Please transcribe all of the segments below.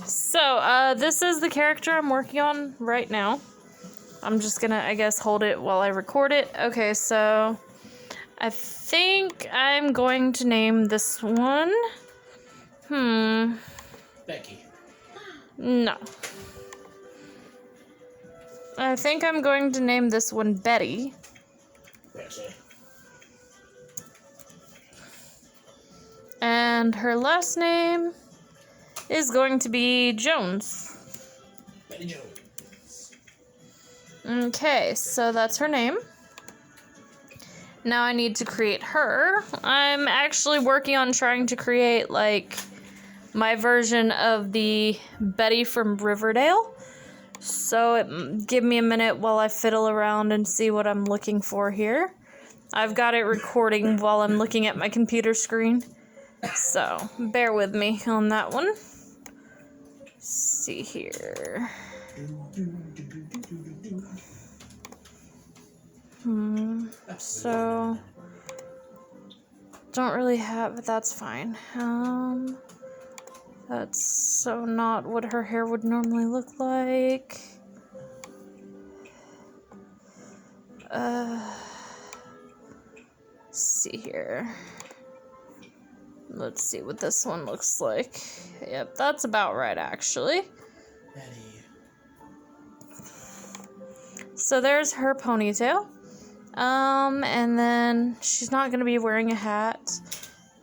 So, this is the character I'm working on right now. I'm just gonna, I guess, hold it while I record it. Okay, so I think I'm going to name this one. Becky. No. I think I'm going to name this one Betty. Betty. And her last name is going to be Jones. Betty Jones. Okay, so that's her name. Now I need to create her. I'm actually working on trying to create, like, my version of the Betty from Riverdale. So give me a minute while I fiddle around and see what I'm looking for here. I've got it recording while I'm looking at my computer screen. So bear with me on that one. Let's see here. So don't really have, but that's fine. That's so not what her hair would normally look like. Let's see here. Let's see what this one looks like. Yep, that's about right, actually. Betty. So there's her ponytail. And then she's not gonna be wearing a hat.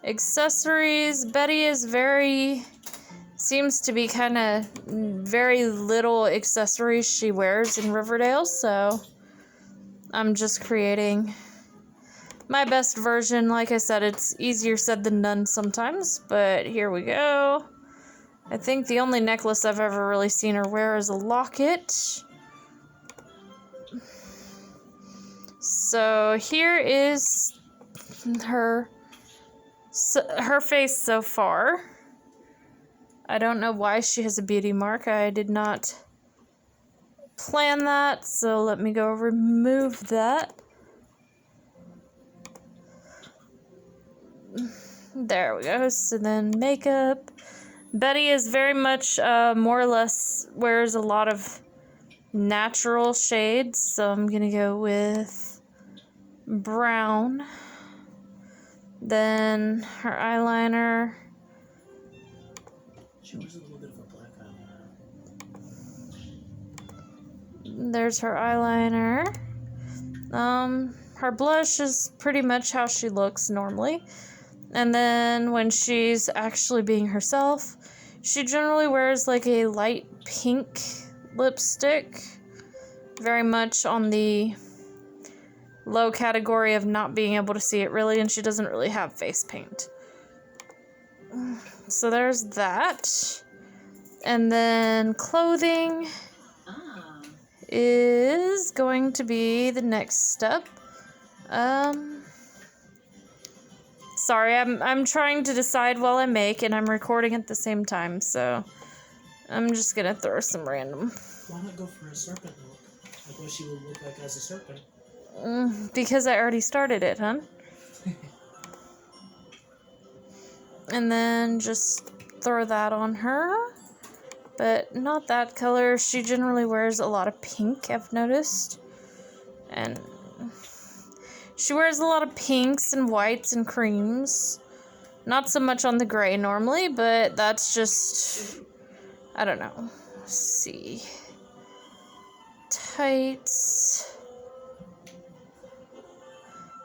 Accessories, Betty is seems to be kind of very little accessories she wears in Riverdale, so I'm just creating my best version. Like I said, it's easier said than done sometimes, but here we go. I think the only necklace I've ever really seen her wear is a locket. So here is her face so far. I don't know why she has a beauty mark. I did not plan that, so let me go remove that. There we go. So then makeup. Betty is very much more or less wears a lot of natural shades, so I'm gonna go with brown. Then her eyeliner. She wears a little bit of a black eyeliner. There's her eyeliner. Her blush is pretty much how she looks normally. And then when she's actually being herself, she generally wears like a light pink lipstick. Very much on the low category of not being able to see it really, and she doesn't really have face paint. So there's that. And then clothing is going to be the next step. Sorry, I'm trying to decide while I make, and I'm recording at the same time, so I'm just gonna throw some random. Why not go for a serpent look? Like what she would look like as a serpent. Because I already started it, huh? And then just throw that on her. But not that color. She generally wears a lot of pink, I've noticed. And she wears a lot of pinks and whites and creams. Not so much on the gray normally, but that's just, I don't know. Let's see. Tights.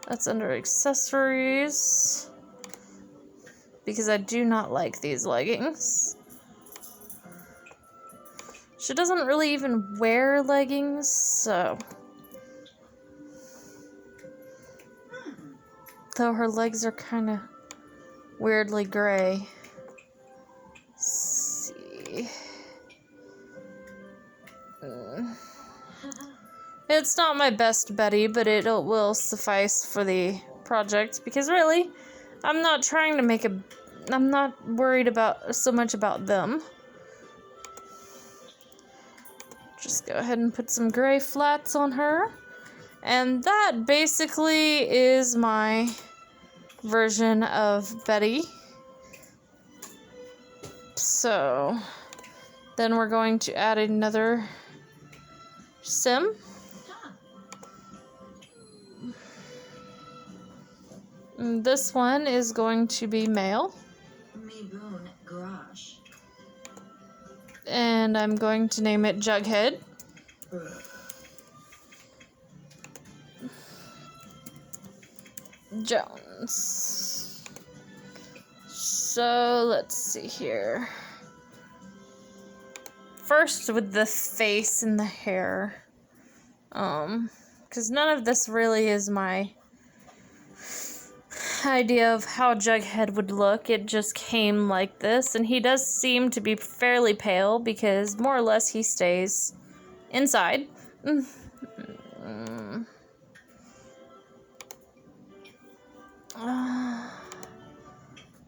That's under accessories. Because I do not like these leggings. She doesn't really even wear leggings, so. Though her legs are kind of weirdly gray. Let's see. It's not my best Betty, but it will suffice for the project, because really, I'm not trying to make I'm not worried about so much about them. Just go ahead and put some gray flats on her. And that basically is my version of Betty. So Then we're going to add another sim. And this one is going to be male. And I'm going to name it Jughead. Jones. So let's see here. First with the face and the hair. Because none of this really is my idea of how Jughead would look. It just came like this, and he does seem to be fairly pale because more or less he stays inside.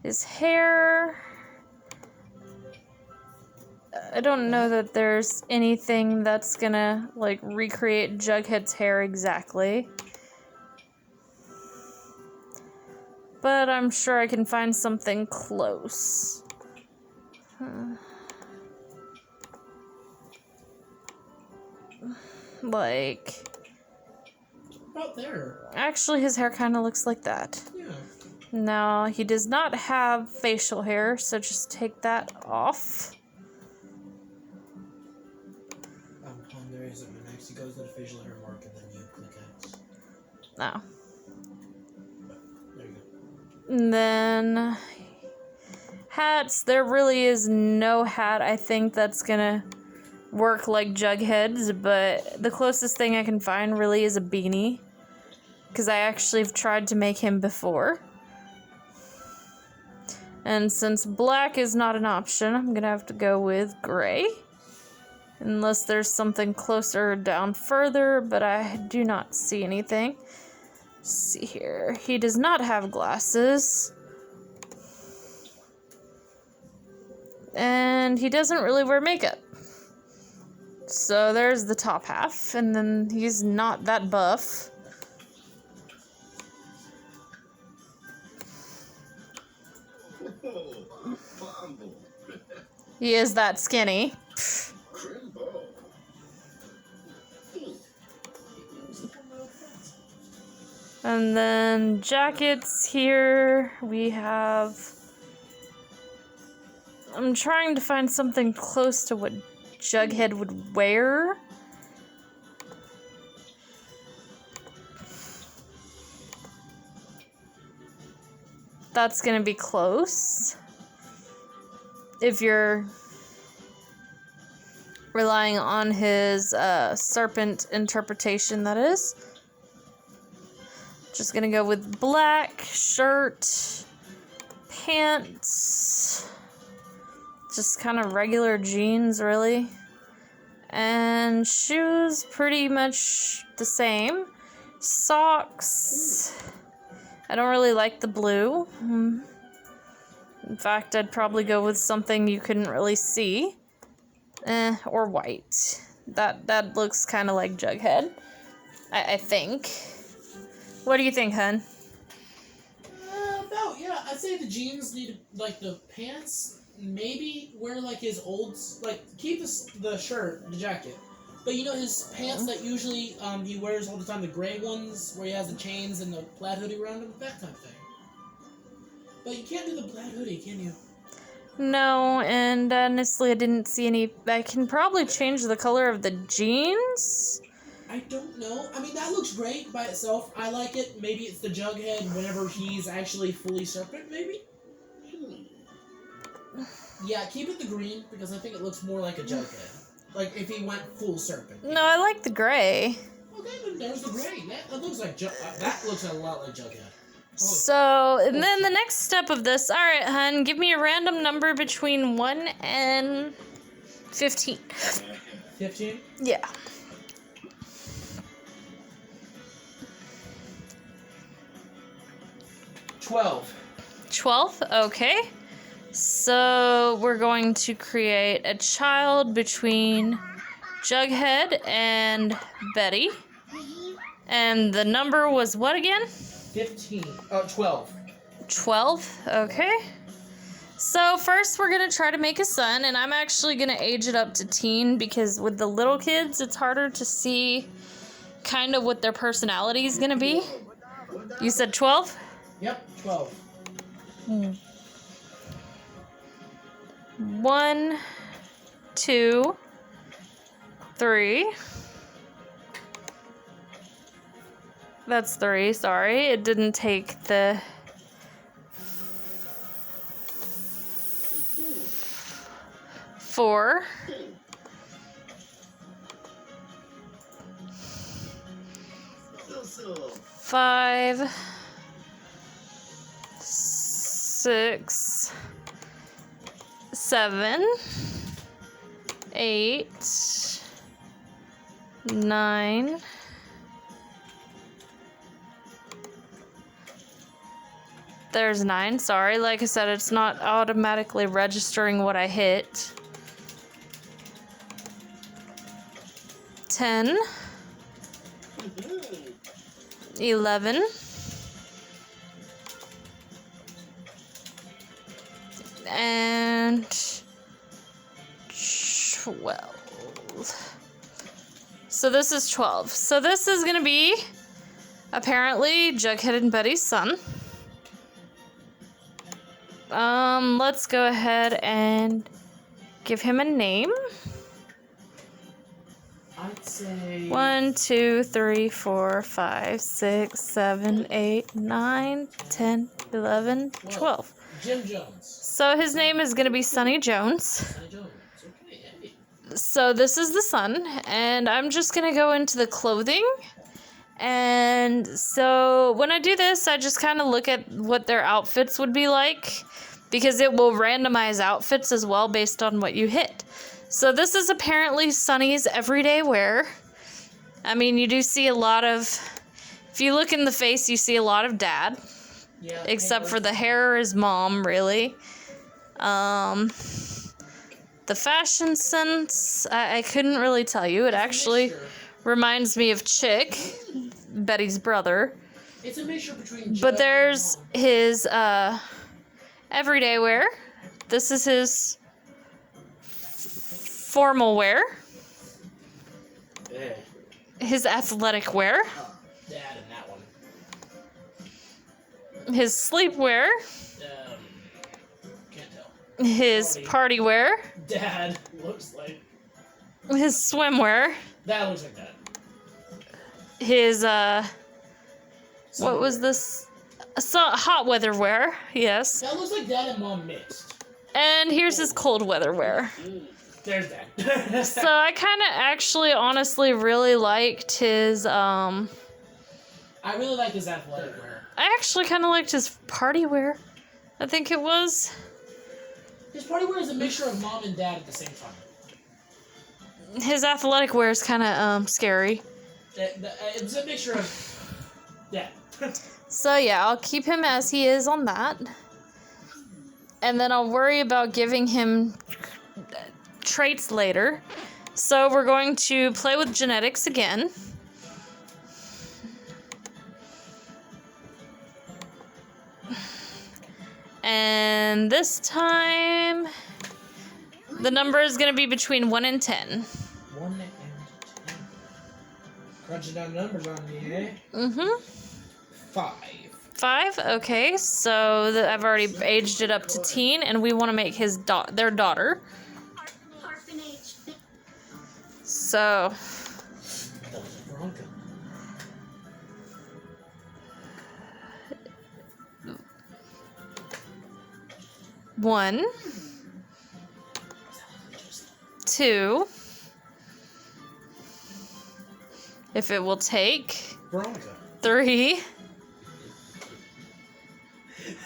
His hair, I don't know that there's anything that's gonna like recreate Jughead's hair exactly. But I'm sure I can find something close. Like... About there. Actually, his hair kind of looks like that. Yeah. No, he does not have facial hair, so just take that off. There is it. Next, he goes to the facial hair mark, and then you click X. No. There you go. And then hats, there really is no hat I think that's gonna work like Jughead's, but the closest thing I can find really is a beanie, because I actually have tried to make him before. And since black is not an option, I'm gonna have to go with gray, unless there's something closer down further, but I do not see anything. See here. He does not have glasses. And he doesn't really wear makeup. So there's the top half, and then he's not that buff. He is that skinny. And then jackets here, we have... I'm trying to find something close to what Jughead would wear. That's gonna be close. If you're relying on his serpent interpretation, that is. Just gonna go with black shirt, pants, just kind of regular jeans, really. And shoes, pretty much the same. Socks, I don't really like the blue. In fact, I'd probably go with something you couldn't really see. Or white. That looks kind of like Jughead, I think. What do you think, hun? Yeah, I'd say the jeans need, like, the pants, maybe wear, like, his old, like, keep the shirt, the jacket. But, you know, his pants that usually he wears all the time, the gray ones, where he has the chains and the plaid hoodie around him, that type of thing. But you can't do the plaid hoodie, can you? No, and honestly, I didn't see any. I can probably change the color of the jeans. I don't know. I mean, that looks great by itself. I like it. Maybe it's the Jughead whenever he's actually fully serpent, maybe? Yeah, keep it the green, because I think it looks more like a Jughead. Like, if he went full serpent. No, I like the gray. Okay, then there's the gray. That looks like that looks a lot like Jughead. So, and then the next step of this, alright, hun, give me a random number between 1 and 15. 15? Yeah. $12. 12? Okay. So, we're going to create a child between Jughead and Betty. And the number was what again? 12. 12? Okay. So first we're going to try to make a son, and I'm actually going to age it up to teen because with the little kids, it's harder to see kind of what their personality is going to be. You said 12? Yep, 12. 1, 2, 3. That's 3, sorry. It didn't take the... 4. 5, 6, 7, 8, 9, 9. Sorry, like I said, it's not automatically registering what I hit. 10, 11, and 12. So this is 12. So this is going to be apparently Jughead and Betty's son. Let's go ahead and give him a name. I'd say 1, 2, 3, 4, 5, 6, 7, 8, 9, 10, 11, 12. Jim Jones. So his name is going to be Sonny Jones. Sonny Jones. Okay, hey. So this is the son, and I'm just going to go into the clothing. And so when I do this, I just kind of look at what their outfits would be like, because it will randomize outfits as well based on what you hit. So this is apparently Sonny's everyday wear. I mean, you do see a lot of, if you look in the face, you see a lot of dad. Yeah, Except for the hair is mom, really. The fashion sense, I couldn't really tell you. It actually reminds me of Chick, Betty's brother. It's a mixture between But there's his everyday wear. This is his formal wear. Yeah. His athletic wear. Dad in that one. His sleepwear. Can't tell. His party wear. Dad looks like. His swimwear. That looks like that. His what was this? Hot weather wear. Yes. That looks like Dad and Mom mixed. And here's his cold weather wear. There's that. So I kind of actually honestly really liked his I really like his athletic wear. I actually kind of liked his party wear. I think it was. His party wear is a mixture of Mom and Dad at the same time. His athletic wear is kind of scary. It's a mixture of yeah. So yeah, I'll keep him as he is on that. And then I'll worry about giving him traits later. So we're going to play with genetics again. And this time, the number is going to be between 1 and 10. 1 and 10. Crunching down numbers on me, eh? Mm-hmm. 5. 5, okay. So I've already aged it up to teen, and we want to make his their daughter. So... Veronica. One, 2, if it will take, Veronica. 3,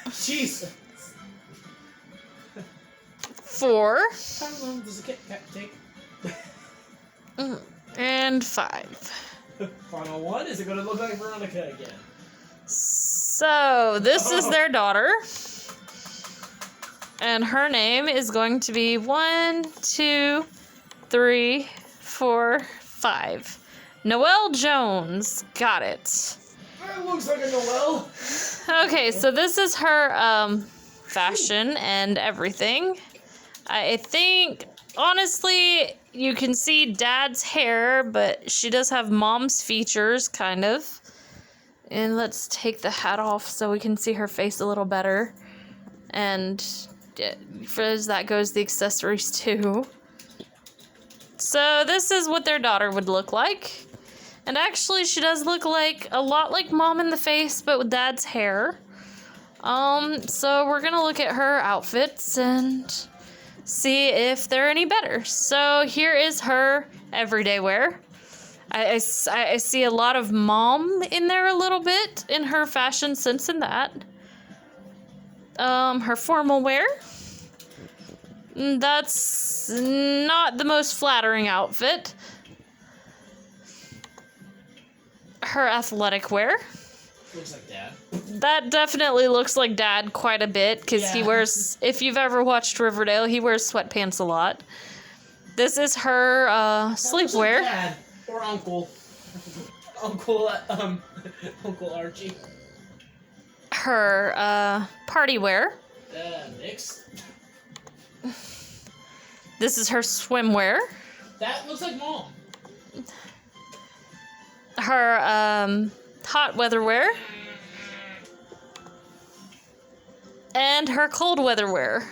Jesus. 4, How long does a Kit Kat take? and 5. Final one. Is it going to look like Veronica again? So this is their daughter. And her name is going to be 1, 2, 3, 4, 5. Noelle Jones. Got it. That looks like a Noelle. Okay, so this is her fashion and everything. I think, honestly, you can see Dad's hair, but she does have Mom's features, kind of. And let's take the hat off so we can see her face a little better. And for as that goes, the accessories too. So this is what their daughter would look like. And actually, she does look like a lot like Mom in the face, but with Dad's hair. So we're gonna look at her outfits and see if they're any better. So here is her everyday wear. I see a lot of Mom in there a little bit in her fashion sense in that. Her formal wear. That's not the most flattering outfit. Her athletic wear. Looks like Dad. That definitely looks like Dad quite a bit, because he wears, if you've ever watched Riverdale, he wears sweatpants a lot. This is her sleepwear. Like Dad or Uncle. Uncle Archie. Her party wear. Mixed. This is her swimwear. That looks like Mom. Her hot weather wear. And her cold weather wear.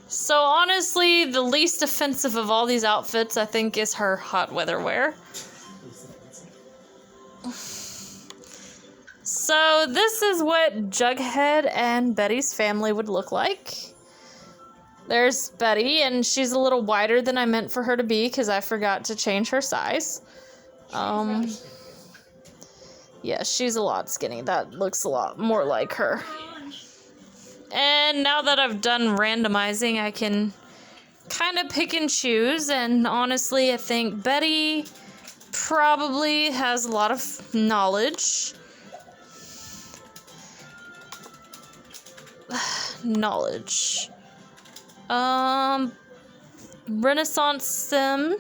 So honestly, the least offensive of all these outfits, I think, is her hot weather wear. So this is what Jughead and Betty's family would look like. There's Betty, and she's a little wider than I meant for her to be because I forgot to change her size. Yeah, she's a lot skinny. That looks a lot more like her. And now that I've done randomizing, I can kind of pick and choose. And honestly, I think Betty probably has a lot of knowledge. Knowledge. Renaissance Sim.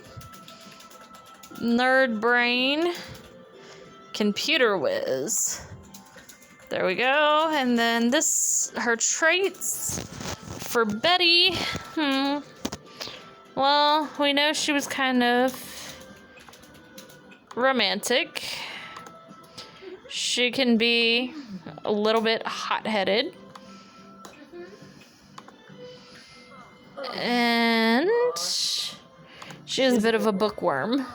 Nerd Brain. Computer Whiz. There we go. And then this, her traits for Betty. Well, we know she was kind of romantic. She can be a little bit hot-headed. And she is a bit of a bookworm.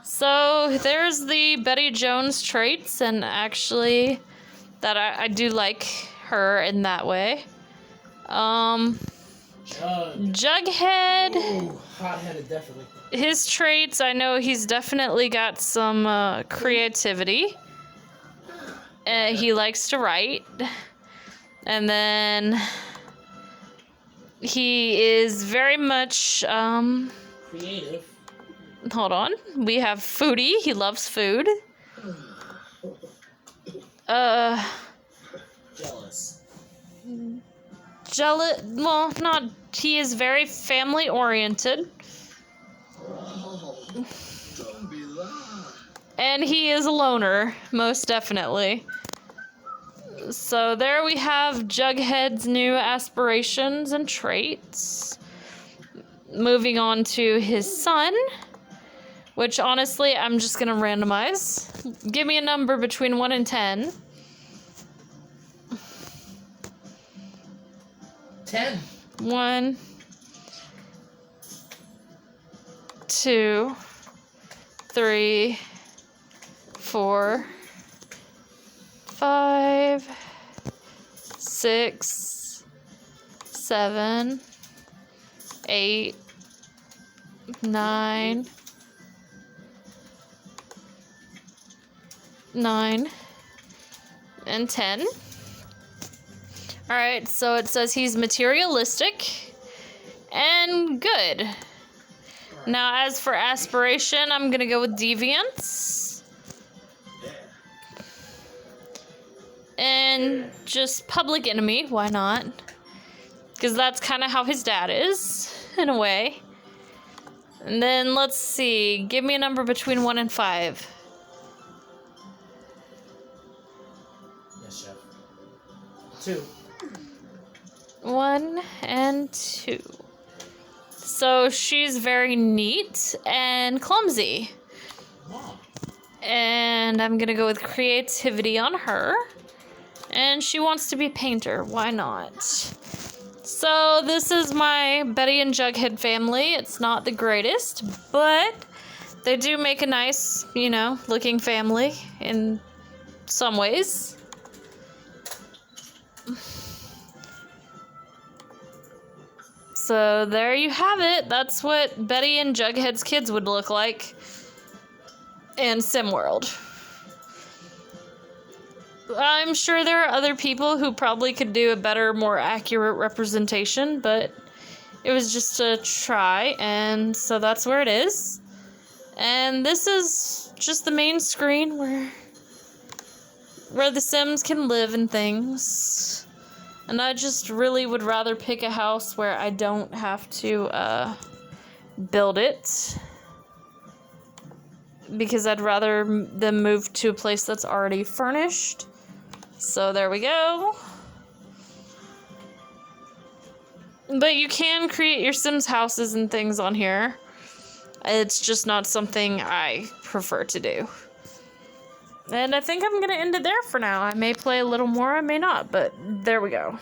So there's the Betty Jones traits, and actually that I do like her in that way. Jughead. Ooh, hot-headed, definitely. His traits, I know he's definitely got some creativity. He likes to write. And then he is very much creative. Hold on. We have Foodie. He loves food. Jealous. Well, not. He is very family oriented. And he is a loner, most definitely. So there we have Jughead's new aspirations and traits. Moving on to his son, which honestly, I'm just going to randomize. Give me a number between 1 and 10. 10. 1, 2, 3, 4, 5, 6, 7, 8, 9, and 10. Alright, so it says he's materialistic and good. Now, as for aspiration, I'm going to go with deviance. And just public enemy, why not? Because that's kind of how his dad is, in a way. And then, let's see, give me a number between 1 and 5. Yes, Chef. 2. 1 and 2. So she's very neat and clumsy. Wow. And I'm gonna go with creativity on her. And she wants to be a painter. Why not? So this is my Betty and Jughead family. It's not the greatest, but they do make a nice, looking family in some ways. So there you have it. That's what Betty and Jughead's kids would look like in SimWorld. I'm sure there are other people who probably could do a better, more accurate representation, but it was just a try, and so that's where it is. And this is just the main screen where the Sims can live and things. And I just really would rather pick a house where I don't have to build it, because I'd rather them move to a place that's already furnished. So there we go. But you can create your Sims houses and things on here. It's just not something I prefer to do. And I think I'm going to end it there for now. I may play a little more, I may not, but there we go.